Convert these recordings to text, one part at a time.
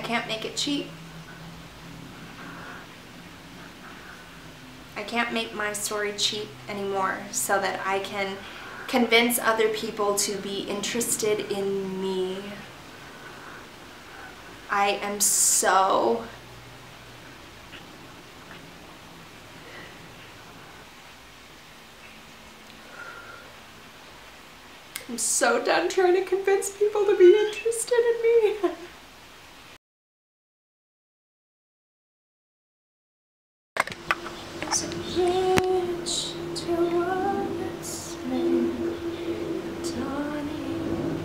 can't make it cheap. I can't make my story cheap anymore so that I can convince other people to be interested in me. I'm so done trying to convince people to be interested in me. So bridge towards me, dawning.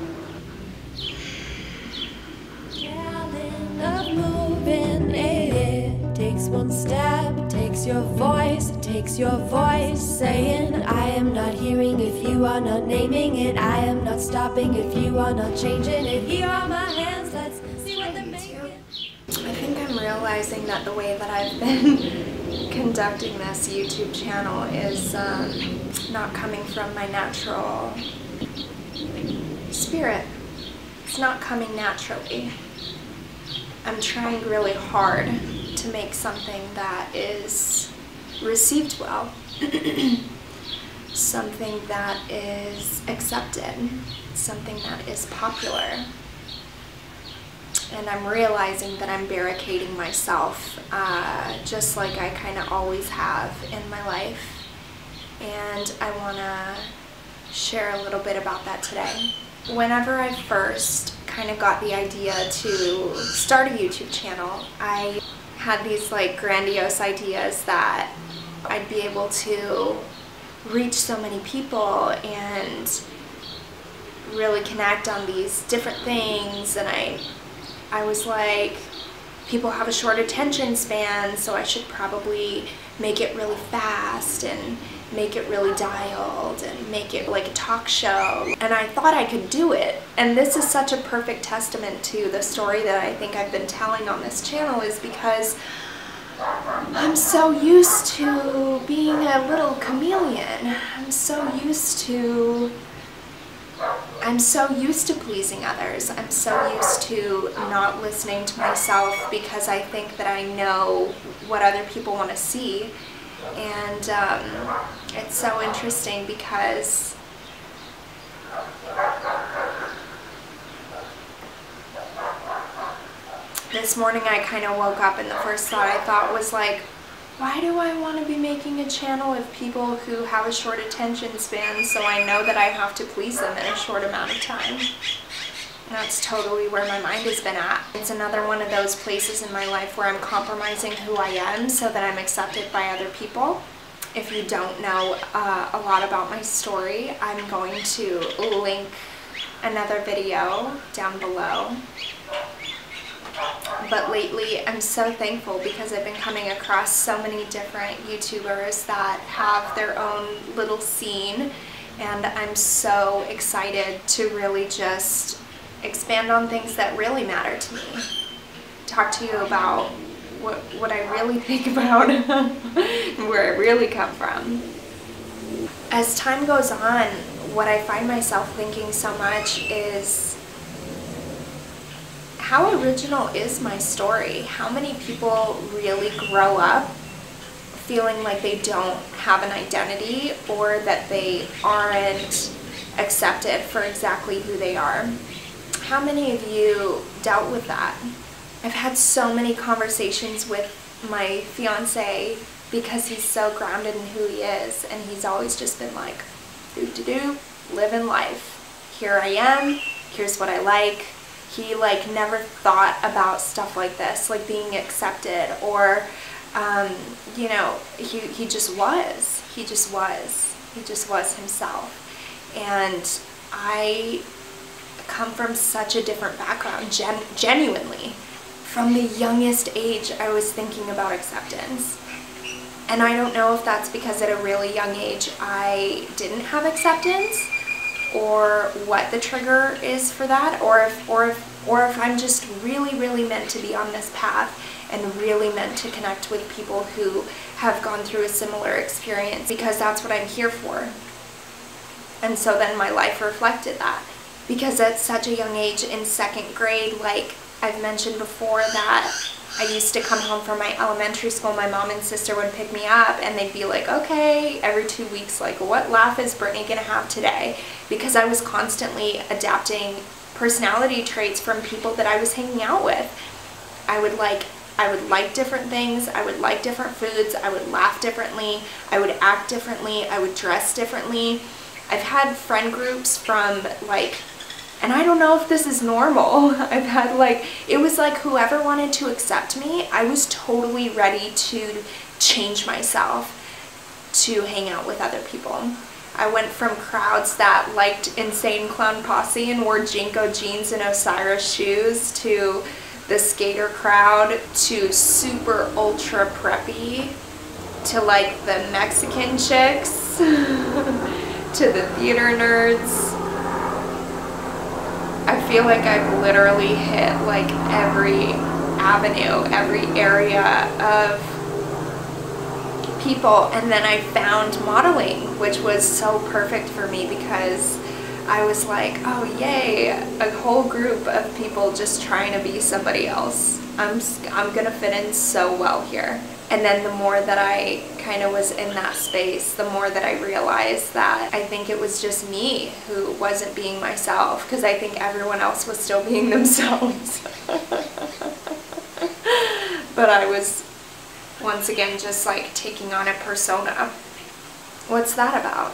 Talent of moving, it takes one step, it takes your voice, it takes your voice saying, I am not hearing if you are not naming it, I am not stopping if you are not changing it. Here are my hands, let's see what they're making. I think I'm realizing that the way that I've been conducting this YouTube channel is not coming from my natural spirit. It's not coming naturally. I'm trying really hard to make something that is received well, something that is accepted, something that is popular. And I'm realizing that I'm barricading myself, just like I kind of always have in my life. And I want to share a little bit about that today. Whenever I first kind of got the idea to start a YouTube channel, I had these like grandiose ideas that I'd be able to reach so many people and really connect on these different things. And I was like, people have a short attention span, so I should probably make it really fast and make it really dialed and make it like a talk show. And I thought I could do it. And this is such a perfect testament to the story that I think I've been telling on this channel, is because I'm so used to being a little chameleon. I'm so used to pleasing others. I'm so used to not listening to myself because I think that I know what other people want to see. And it's so interesting because this morning I kind of woke up and the first thought I thought was like, why do I want to be making a channel of people who have a short attention span, so I know that I have to please them in a short amount of time? And that's totally where my mind has been at. It's another one of those places in my life where I'm compromising who I am so that I'm accepted by other people. If you don't know a lot about my story, I'm going to link another video down below. But lately I'm so thankful because I've been coming across so many different YouTubers that have their own little scene, and I'm so excited to really just expand on things that really matter to me. Talk to you about what I really think about and where I really come from. As time goes on, what I find myself thinking so much is, how original is my story? How many people really grow up feeling like they don't have an identity or that they aren't accepted for exactly who they are? How many of you dealt with that? I've had so many conversations with my fiance because he's so grounded in who he is, and he's always just been like, living life. Here I am, here's what I like. He like never thought about stuff like this, like being accepted, or you know, he just was. He just was himself. And I come from such a different background, genuinely. From the youngest age, I was thinking about acceptance. And I don't know if that's because at a really young age I didn't have acceptance, or what the trigger is for that, or if I'm just really meant to be on this path and really meant to connect with people who have gone through a similar experience, because that's what I'm here for. And so then my life reflected that, because at such a young age, in second grade, like I've mentioned before that I used to come home from my elementary school, my mom and sister would pick me up and they'd be like, okay, every 2 weeks, like, what laugh is Brittany gonna have today? Because I was constantly adapting personality traits from people that I was hanging out with. I would like different things, I would like different foods, I would laugh differently, I would act differently, I would dress differently. I've had friend groups from like, and I don't know if this is normal, I've had like, it was like whoever wanted to accept me, I was totally ready to change myself to hang out with other people. I went from crowds that liked Insane Clown Posse and wore Jinko jeans and Osiris shoes to the skater crowd to super ultra preppy to like the Mexican chicks to the theater nerds. I feel like I've literally hit like every avenue, every area of people, and then I found modeling, which was so perfect for me because I was like, oh yay, a whole group of people just trying to be somebody else. I'm gonna fit in so well here. And then the more that I kind of was in that space, the more that I realized that I think it was just me who wasn't being myself, because I think everyone else was still being themselves. But I was, once again, just like taking on a persona. What's that about?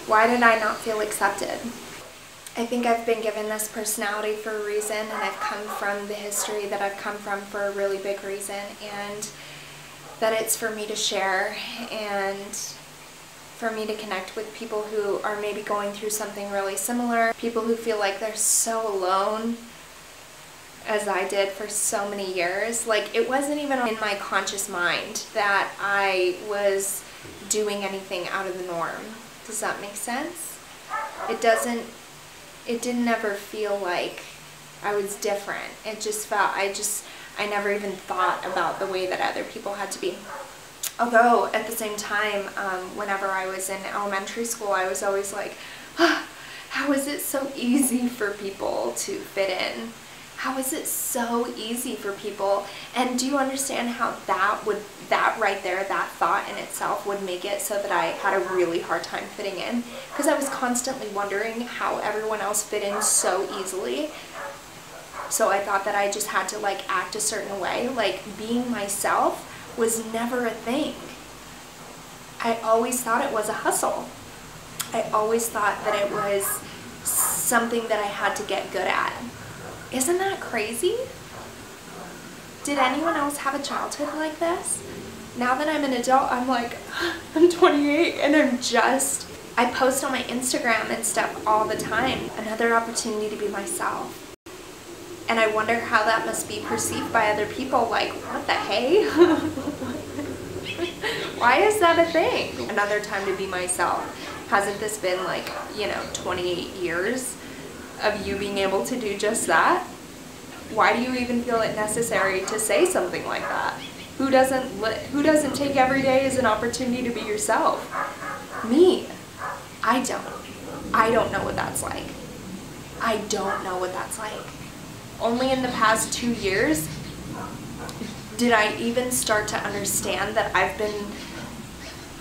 Why did I not feel accepted? I think I've been given this personality for a reason, and I've come from the history that I've come from for a really big reason, and that it's for me to share and for me to connect with people who are maybe going through something really similar, people who feel like they're so alone, as I did for so many years. Like, it wasn't even in my conscious mind that I was doing anything out of the norm. Does that make sense? It didn't ever feel like I was different. It just felt, I never even thought about the way that other people had to be. Although, at the same time, whenever I was in elementary school, I was always like, how is it so easy for people to fit in? How is it so easy for people? And do you understand how that right there, that thought in itself would make it so that I had a really hard time fitting in? Because I was constantly wondering how everyone else fit in so easily. So I thought that I just had to like act a certain way. Like, being myself was never a thing. I always thought it was a hustle. I always thought that it was something that I had to get good at. Isn't that crazy? Did anyone else have a childhood like this? Now that I'm an adult, I'm like, I'm 28 and I post on my Instagram and stuff all the time. Another opportunity to be myself. And I wonder how that must be perceived by other people, like, what the hey? Why is that a thing? Another time to be myself. Hasn't this been like, 28 years of you being able to do just that? Why do you even feel it necessary to say something like that? Who doesn't take every day as an opportunity to be yourself? Me. I don't know what that's like. I don't know what that's like. Only in the past 2 years did I even start to understand that I've been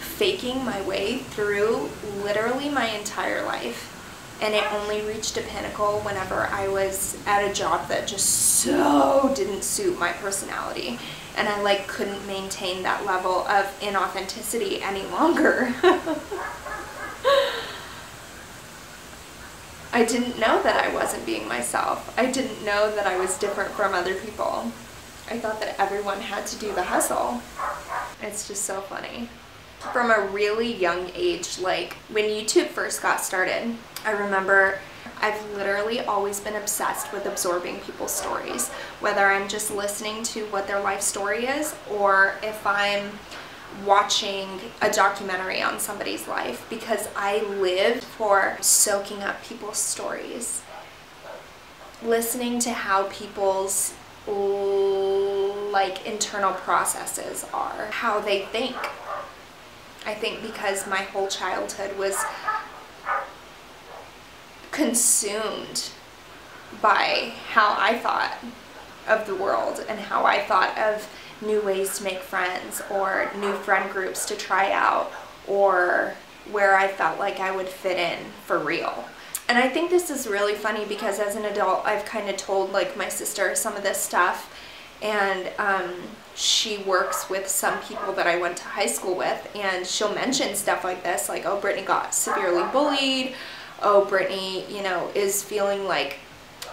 faking my way through literally my entire life. And it only reached a pinnacle whenever I was at a job that just so didn't suit my personality. And I like couldn't maintain that level of inauthenticity any longer. I didn't know that I wasn't being myself. I didn't know that I was different from other people. I thought that everyone had to do the hustle. It's just so funny. From a really young age, like when YouTube first got started, I remember I've literally always been obsessed with absorbing people's stories, whether I'm just listening to what their life story is or if I'm watching a documentary on somebody's life, because I lived for soaking up people's stories, listening to how people's like internal processes are, how they think. I think because my whole childhood was consumed by how I thought of the world and how I thought of new ways to make friends or new friend groups to try out or where I felt like I would fit in for real. And I think this is really funny because as an adult, I've kind of told like my sister some of this stuff, and she works with some people that I went to high school with, and she'll mention stuff like this, like, oh, Brittany got severely bullied, oh, Brittany, you know, is feeling like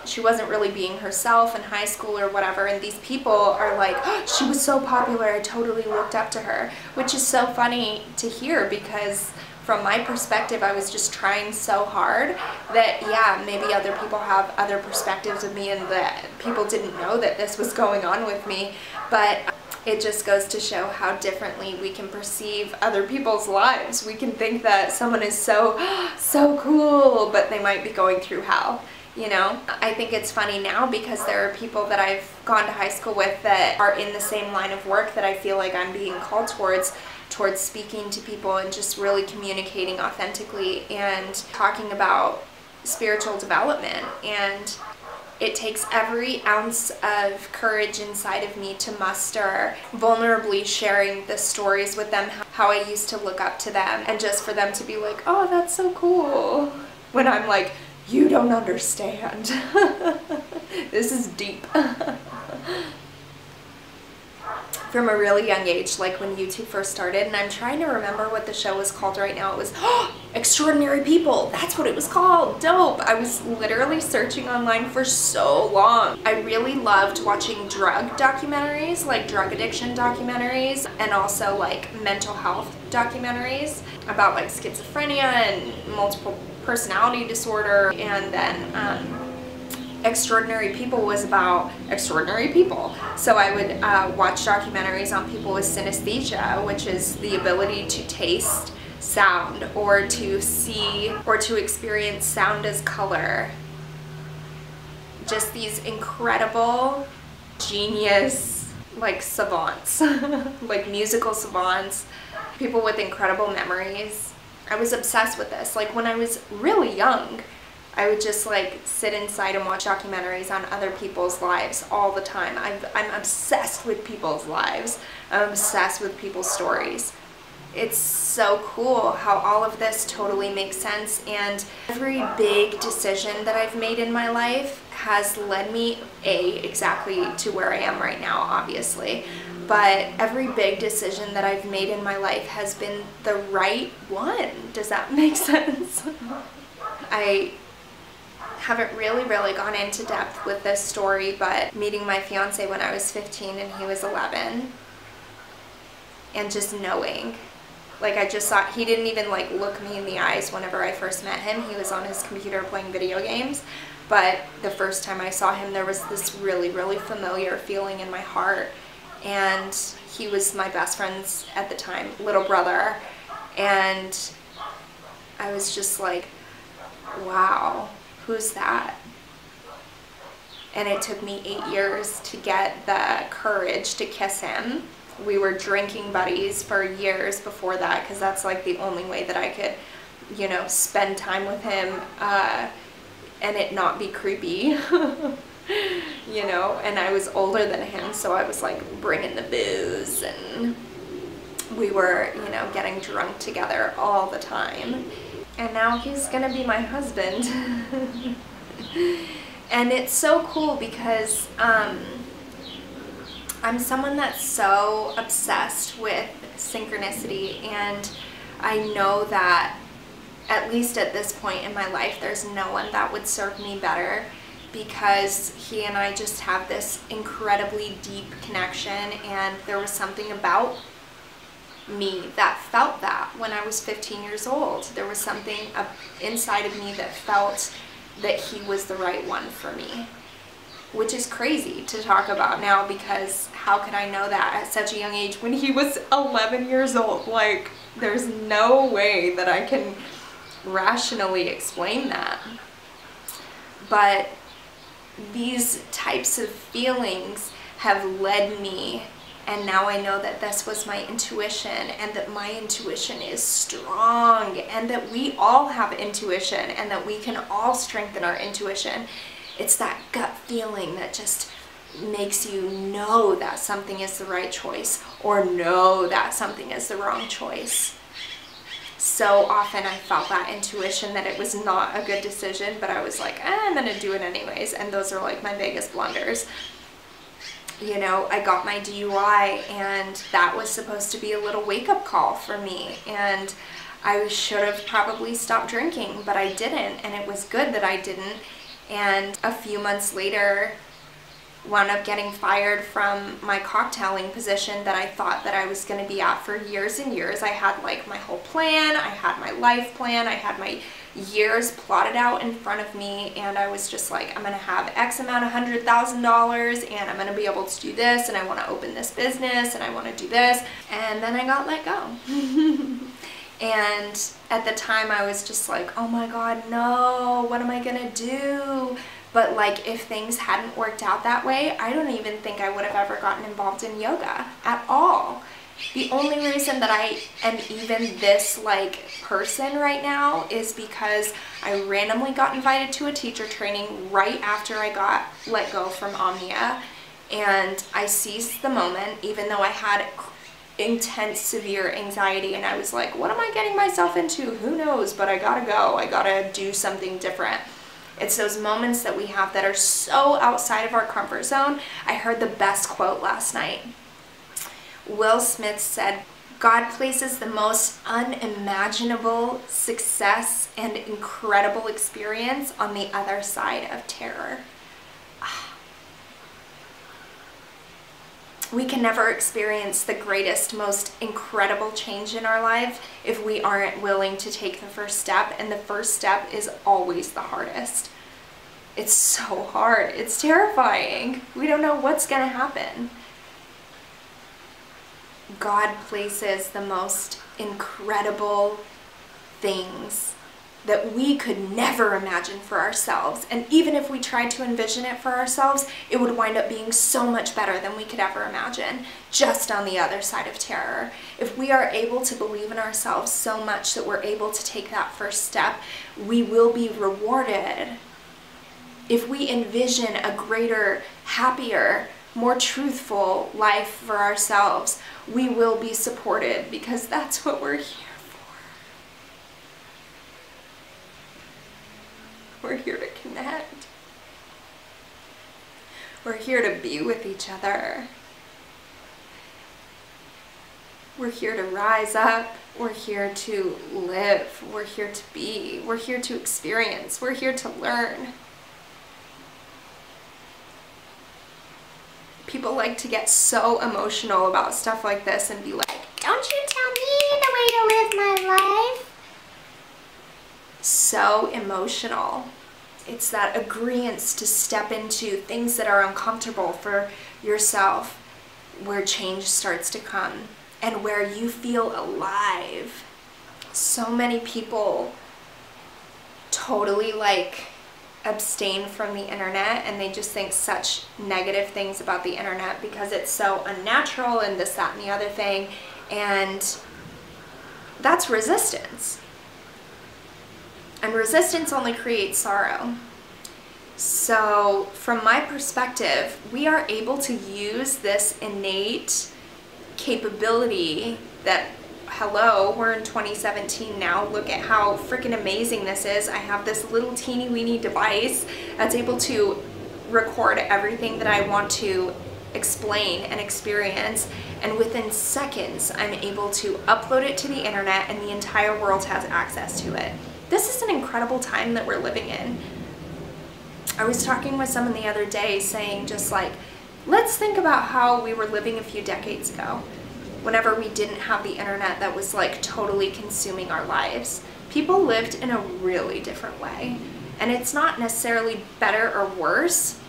she wasn't really being herself in high school or whatever, and these people are like, oh, she was so popular, I totally looked up to her, which is so funny to hear because from my perspective, I was just trying so hard that, yeah, maybe other people have other perspectives of me and that people didn't know that this was going on with me, but it just goes to show how differently we can perceive other people's lives. We can think that someone is so cool, but they might be going through hell, you know? I think it's funny now because there are people that I've gone to high school with that are in the same line of work that I feel like I'm being called towards speaking to people and just really communicating authentically and talking about spiritual development. And it takes every ounce of courage inside of me to muster vulnerably sharing the stories with them, how I used to look up to them, and just for them to be like, oh, that's so cool, when I'm like, you don't understand. This is deep. From a really young age, like when YouTube first started, and I'm trying to remember what the show was called right now. It was Extraordinary People. That's what it was called. Dope. I was literally searching online for so long. I really loved watching drug documentaries, like drug addiction documentaries, and also like mental health documentaries about like schizophrenia and multiple personality disorder. And then Extraordinary People was about extraordinary people. So I would watch documentaries on people with synesthesia, which is the ability to taste sound or to see or to experience sound as color. Just these incredible, genius, like savants, like musical savants, people with incredible memories. I was obsessed with this. Like when I was really young, I would just like sit inside and watch documentaries on other people's lives all the time. I'm obsessed with people's lives. I'm obsessed with people's stories. It's so cool how all of this totally makes sense, and every big decision that I've made in my life has led me, exactly to where I am right now, obviously, but every big decision that I've made in my life has been the right one. Does that make sense? I haven't really gone into depth with this story, but meeting my fiance when I was 15 and he was 11, and just knowing, like I just saw, he didn't even like look me in the eyes whenever I first met him. He was on his computer playing video games, but the first time I saw him there was this really familiar feeling in my heart, and he was my best friend's at the time little brother, and I was just like, wow, who's that? And it took me 8 years to get the courage to kiss him. We were drinking buddies for years before that, because that's like the only way that I could, you know, spend time with him and it not be creepy. You know, and I was older than him, so I was like bringing the booze, and we were, you know, getting drunk together all the time. And now he's gonna be my husband. And it's so cool because I'm someone that's so obsessed with synchronicity, and I know that at least at this point in my life there's no one that would serve me better, because he and I just have this incredibly deep connection, and there was something about me that felt that when I was 15 years old. There was something inside of me that felt that he was the right one for me, which is crazy to talk about now, because how could I know that at such a young age when he was 11 years old? Like, there's no way that I can rationally explain that. But these types of feelings have led me, and now I know that this was my intuition, and that my intuition is strong, and that we all have intuition, and that we can all strengthen our intuition. It's that gut feeling that just makes you know that something is the right choice or know that something is the wrong choice. So often I felt that intuition that it was not a good decision, but I was like, I'm gonna do it anyways. And those are like my biggest blunders. You know, I got my DUI, and that was supposed to be a little wake-up call for me. And I should have probably stopped drinking, but I didn't, and it was good that I didn't. And a few months later, wound up getting fired from my cocktailing position that I thought that I was going to be at for years and years. I had like my whole plan, I had my life plan, I had my years plotted out in front of me, and I was just like, I'm going to have X amount of $100,000, and I'm going to be able to do this, and I want to open this business, and I want to do this. And then I got let go. And at the time I was just like, oh my God, no, what am I going to do? But like, if things hadn't worked out that way, I don't even think I would have ever gotten involved in yoga at all. The only reason that I am even this like person right now is because I randomly got invited to a teacher training right after I got let go from Omnia, and I seized the moment, even though I had intense, severe anxiety, and I was like, what am I getting myself into? Who knows? But I gotta go. I gotta do something different. It's those moments that we have that are so outside of our comfort zone. I heard the best quote last night. Will Smith said, God places the most unimaginable success and incredible experience on the other side of terror. We can never experience the greatest, most incredible change in our life if we aren't willing to take the first step, and the first step is always the hardest. It's so hard. It's terrifying. We don't know what's going to happen. God places the most incredible things that we could never imagine for ourselves. And even if we tried to envision it for ourselves, it would wind up being so much better than we could ever imagine, just on the other side of terror. If we are able to believe in ourselves so much that we're able to take that first step, we will be rewarded. If we envision a greater, happier, more truthful life for ourselves, we will be supported, because that's what we're here. We're here to connect. We're here to be with each other. We're here to rise up. We're here to live. We're here to be. We're here to experience. We're here to learn. People like to get so emotional about stuff like this and be like, don't you tell me the way to live my life. So emotional. It's that agreement to step into things that are uncomfortable for yourself, where change starts to come and where you feel alive. So many people totally like abstain from the internet, and they just think such negative things about the internet because it's so unnatural and this, that, and the other thing, and that's resistance. And resistance only creates sorrow. So from my perspective, we are able to use this innate capability that, hello, we're in 2017 now, look at how freaking amazing this is. I have this little teeny weeny device that's able to record everything that I want to explain and experience, and within seconds I'm able to upload it to the internet and the entire world has access to it. This is an incredible time that we're living in. I was talking with someone the other day saying just like, let's think about how we were living a few decades ago, whenever we didn't have the internet that was like totally consuming our lives. People lived in a really different way. And it's not necessarily better or worse,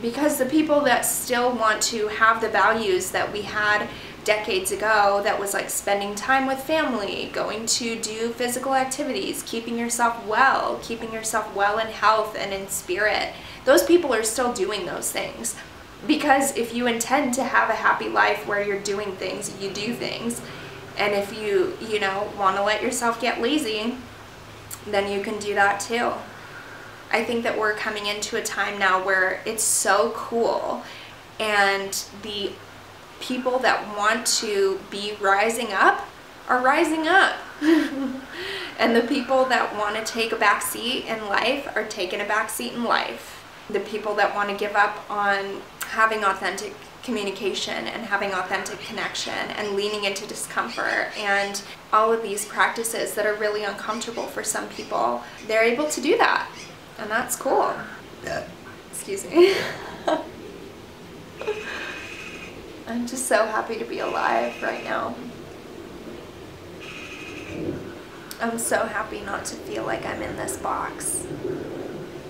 because the people that still want to have the values that we had decades ago, that was like spending time with family, going to do physical activities, keeping yourself well in health and in spirit, those people are still doing those things. Because if you intend to have a happy life where you're doing things, you do things. And if you want to let yourself get lazy, then you can do that too. I think that we're coming into a time now where it's so cool, and the people that want to be rising up are rising up. And the people that want to take a back seat in life are taking a back seat in life. The people that want to give up on having authentic communication and having authentic connection and leaning into discomfort and all of these practices that are really uncomfortable for some people, they're able to do that. And that's cool. Yeah. Excuse me. I'm just so happy to be alive right now. I'm so happy not to feel like I'm in this box.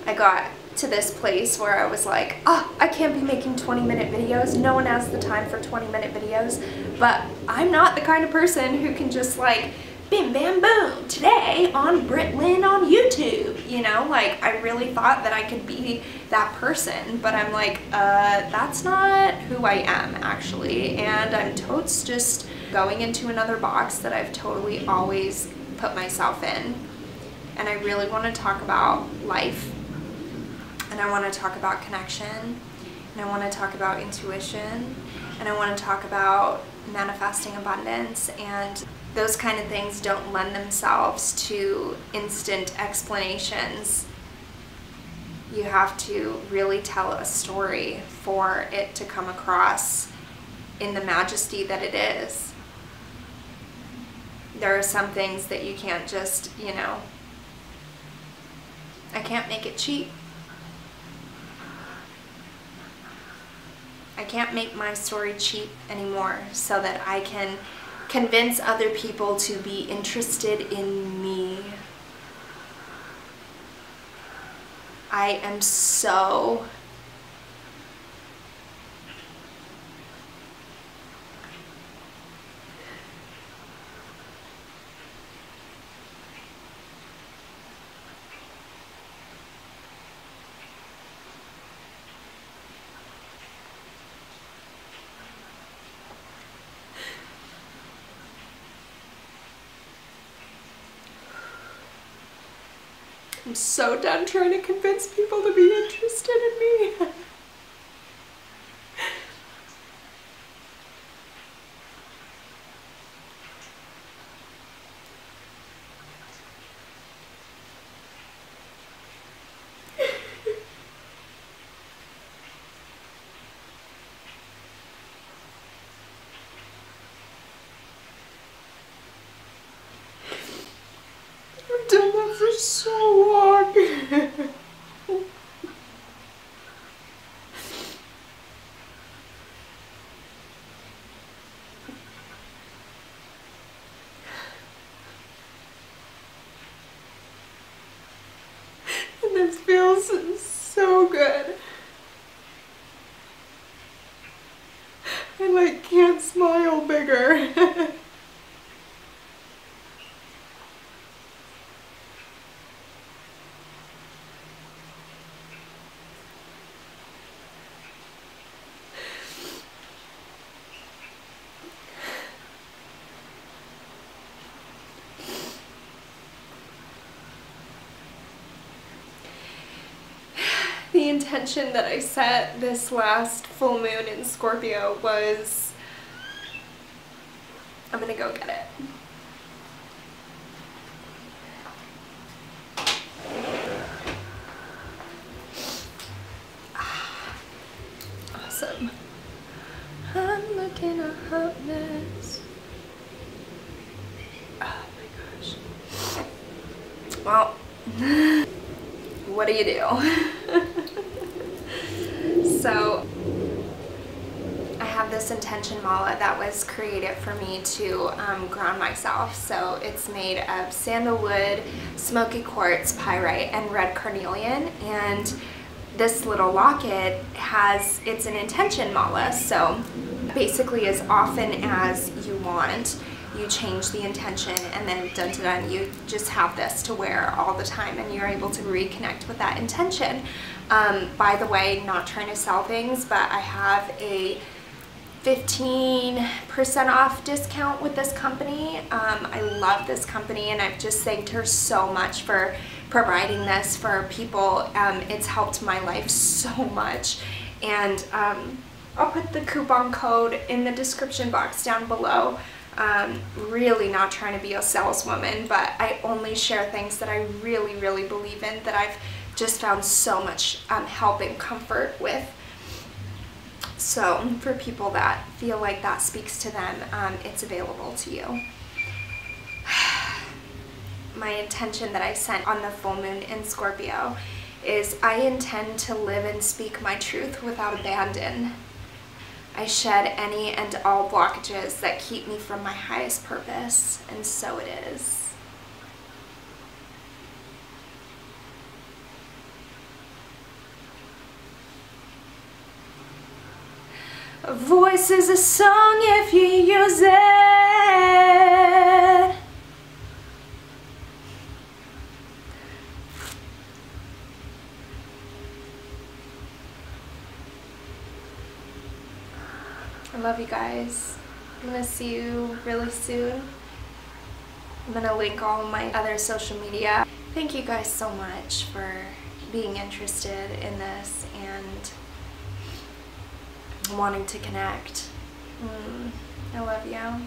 I got to this place where I was like, oh, I can't be making 20-minute videos. No one has the time for 20-minute videos. But I'm not the kind of person who can just like, bim bam boom, today on Brit Lynn on YouTube. You know, like I really thought that I could be that person, but I'm like, that's not who I am actually. And I'm totes just going into another box that I've totally always put myself in. And I really want to talk about life, and I want to talk about connection, and I want to talk about intuition, and I want to talk about manifesting abundance. And those kind of things don't lend themselves to instant explanations. You have to really tell a story for it to come across in the majesty that it is. There are some things that you can't just, you know, I can't make it cheap. I can't make my story cheap anymore so that I can convince other people to be interested in me. I am so I'm so done trying to convince people to be interested in me. I've done that for so long. And this feels so good. I like can't smile bigger. The intention that I set this last full moon in Scorpio was, I'm gonna go get it. Awesome. I'm looking a hot mess. Oh my gosh. Well, what do you do? So I have this intention mala that was created for me to ground myself. So it's made of sandalwood, smoky quartz, pyrite, and red carnelian. And this little locket it's an intention mala. So basically as often as you want, you change the intention, and then dun dun dun, you just have this to wear all the time, and you're able to reconnect with that intention. By the way, not trying to sell things, but I have a 15% off discount with this company. I love this company, and I've just thanked her so much for providing this for people. It's helped my life so much, and I'll put the coupon code in the description box down below. Really not trying to be a saleswoman, but I only share things that I really, really believe in, that I've just found so much help and comfort with. So for people that feel like that speaks to them, it's available to you. My intention that I sent on the full moon in Scorpio is I intend to live and speak my truth without abandon. I shed any and all blockages that keep me from my highest purpose, and so it is. A voice is a song if you use it. I love you guys. I'm gonna see you really soon. I'm gonna link all my other social media. Thank you guys so much for being interested in this and wanting to connect. I love you.